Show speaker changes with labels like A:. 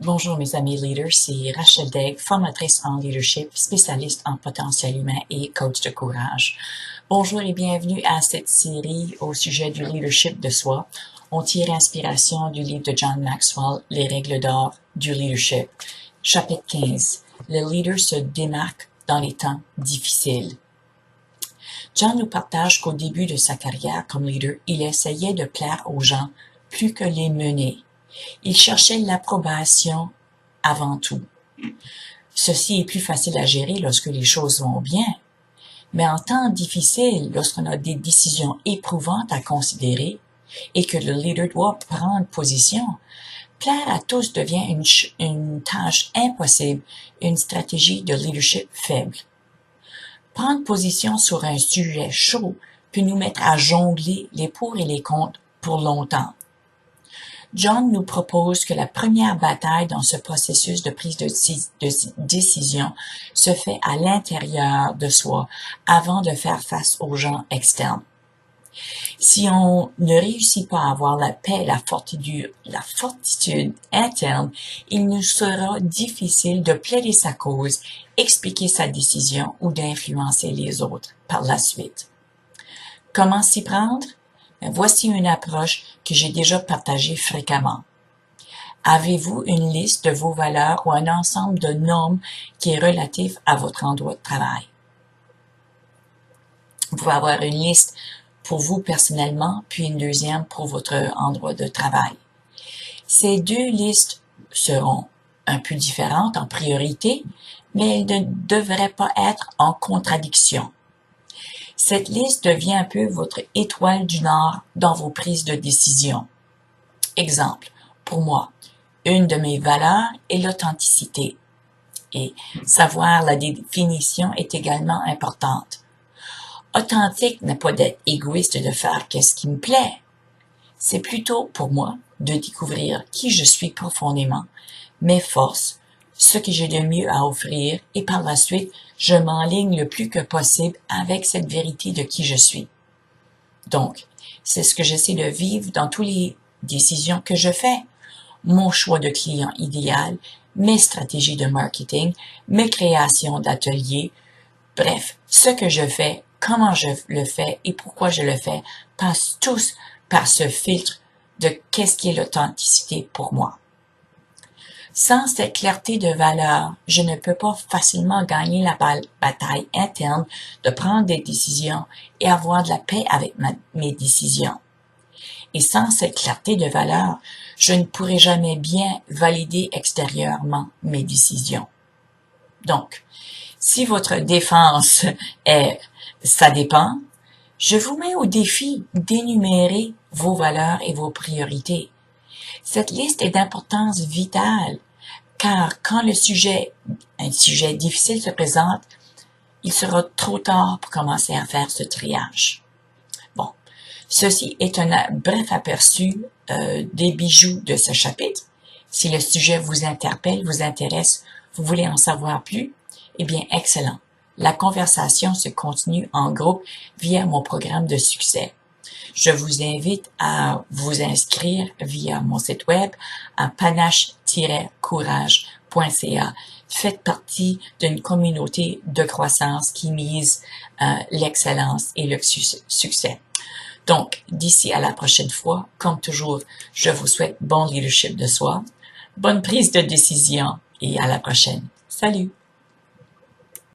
A: Bonjour mes amis leaders, c'est Rachel Degg, formatrice en leadership, spécialiste en potentiel humain et coach de courage. Bonjour et bienvenue à cette série au sujet du leadership de soi. On tire inspiration du livre de John Maxwell, Les règles d'or du leadership. Chapitre 15. Le leader se démarque dans les temps difficiles. John nous partage qu'au début de sa carrière comme leader, il essayait de plaire aux gens plus que les mener. Il cherchait l'approbation avant tout. Ceci est plus facile à gérer lorsque les choses vont bien. Mais en temps difficile, lorsqu'on a des décisions éprouvantes à considérer et que le leader doit prendre position, plaire à tous devient une tâche impossible, une stratégie de leadership faible. Prendre position sur un sujet chaud peut nous mettre à jongler les pour et les contre pour longtemps. John nous propose que la première bataille dans ce processus de prise de décision se fait à l'intérieur de soi avant de faire face aux gens externes. Si on ne réussit pas à avoir la paix, la fortitude interne, il nous sera difficile de plaider sa cause, expliquer sa décision ou d'influencer les autres par la suite. Comment s'y prendre? Voici une approche que j'ai déjà partagée fréquemment. Avez-vous une liste de vos valeurs ou un ensemble de normes qui est relatif à votre endroit de travail? Vous pouvez avoir une liste pour vous personnellement, puis une deuxième pour votre endroit de travail. Ces deux listes seront un peu différentes en priorité, mais elles ne devraient pas être en contradiction. Cette liste devient un peu votre étoile du Nord dans vos prises de décision. Exemple, pour moi, une de mes valeurs est l'authenticité. Et savoir la définition est également importante. Authentique n'est pas d'être égoïste et de faire qu'est-ce qui me plaît. C'est plutôt, pour moi, de découvrir qui je suis profondément, mes forces, ce que j'ai de mieux à offrir et par la suite, je m'enligne le plus que possible avec cette vérité de qui je suis. Donc, c'est ce que j'essaie de vivre dans toutes les décisions que je fais. Mon choix de client idéal, mes stratégies de marketing, mes créations d'ateliers, bref, ce que je fais, comment je le fais et pourquoi je le fais passent tous par ce filtre de qu'est-ce qui est l'authenticité pour moi. Sans cette clarté de valeur, je ne peux pas facilement gagner la bataille interne de prendre des décisions et avoir de la paix avec mes décisions. Et sans cette clarté de valeur, je ne pourrai jamais bien valider extérieurement mes décisions. Donc, si votre défense est « ça dépend », je vous mets au défi d'énumérer vos valeurs et vos priorités. Cette liste est d'importance vitale, car quand un sujet difficile se présente, il sera trop tard pour commencer à faire ce triage. Bon, ceci est un bref aperçu des bijoux de ce chapitre. Si le sujet vous interpelle, vous intéresse, vous voulez en savoir plus, eh bien, excellent. La conversation se continue en groupe via mon programme de succès. Je vous invite à vous inscrire via mon site web à panache-courage.ca. Faites partie d'une communauté de croissance qui mise l'excellence et le succès. Donc, d'ici à la prochaine fois, comme toujours, je vous souhaite bon leadership de soi, bonne prise de décision et à la prochaine. Salut!